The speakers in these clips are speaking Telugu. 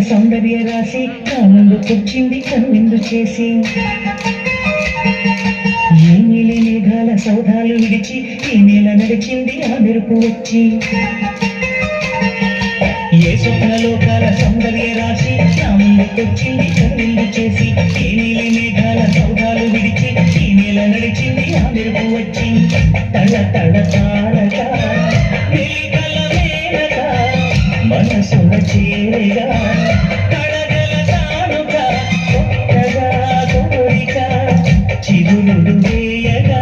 సౌందర్య రాశి నా ముందుకొచ్చింది కనువిందు చేసి ఏ నీలి మేఘాల సౌధాలు విడిచి ఈ నేల నడిచింది ఆ మెరుపు వచ్చి ఏ స్వప్నలోకాల సౌందర్య రాశి నా ముందుకొచ్చింది కనువిందు చేసి ఏ నీలి మేఘాల సౌధాలు విడిచి ఈ నేల నడిచింది ఆ మెరుపు వచ్చి తళ తళ తారగా మనసున చేరగా కళగల కానుక కొత్తగా కోరిక చిగురుడు వేయగా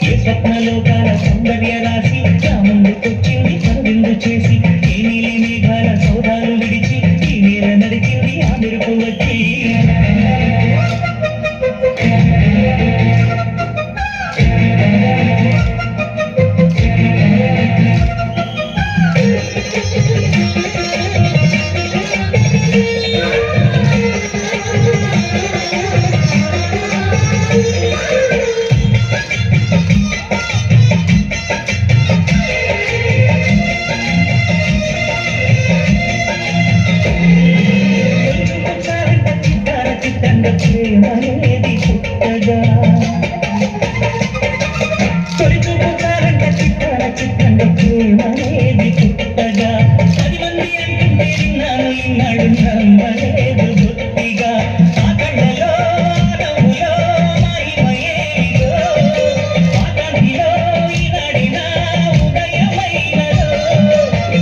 ఏ స్వప్నలోకాల సౌందర్య రాశి నా ముందుకొచ్చింది కనువిందు చేసి ఏ నీలి మేఘాల సౌధాలు విడిచి ఈ నేల నడిచింది ఆ మెరుపు వచ్చి ప్రేమనేది పుట్టగా తొలి చూపుతారంట చిత్తాన చిత్తండ ప్రేమనేది పుట్టగా 10 మంది అంటుంటే విన్నాను ఈనాడు నమ్మలేదు బుద్ధిగా ఆ కళ్ళలో నవ్వులో మహిమయేదో ఆ కాంతిలో ఈనాడిన ఉదయమైనదో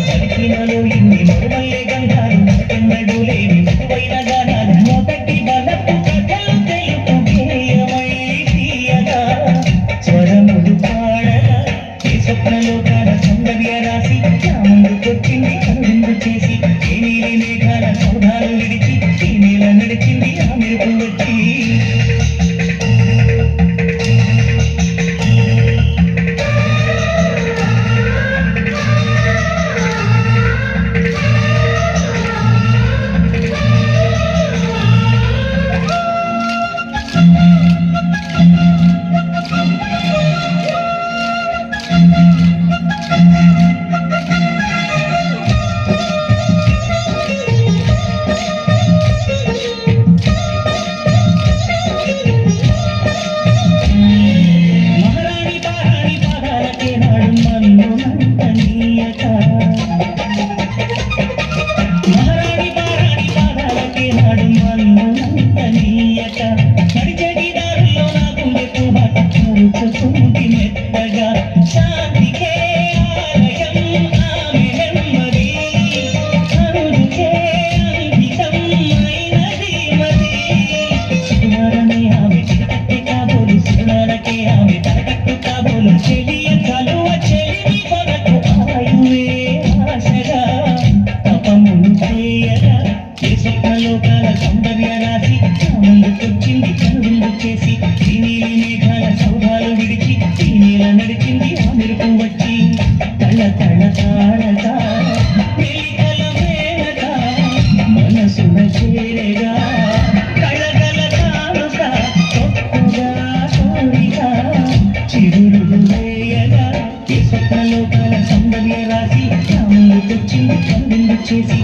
పలికినలో ఇన్ని మరుమల్లే గంధాలు ఎన్నడూ లేని మధువైన గానాలు మొదటి బలపు స్వప్నలోకాల సౌందర్య రాశి నా ముందుకొచ్చింది కనువిందు చేసి ఏ నీలి మేఘాల సౌధాలు విడిచి ఈ నేల నడిచింది ఆ మెరుపు వచ్చి మెత్తగా శాంతికే ఆలయం ఆమె నెమ్మది అనుకే అంకితమైనది మది సుకుమారమే ఆమె చిరకట్టి కాబోలు సుకుమారకే ఆమె తరగట్టు కాబోలు చెలియ కలువ చెలిమి కొరకు ఆయువే ఆశగా తపములు చేయగా ఏ స్వప్నలోకాల సౌందర్య రాశి నా ముందుకొచ్చింది కనువిందు చేసి ఈ నీలి మేఘాల సౌధాలు విడిచి ఈ నేల నడిచింది ఆ మెరుపు వచ్చి తళ తళ తారగా వెలిగల మేనగా మనసున చేరగా కళగల కానుక కొత్తగా కోరిక చిగురుడు వేయగా ఏ స్వప్నలోకాల సౌందర్య రాశి నా ముందుకొచ్చింది కనువిందు చేసి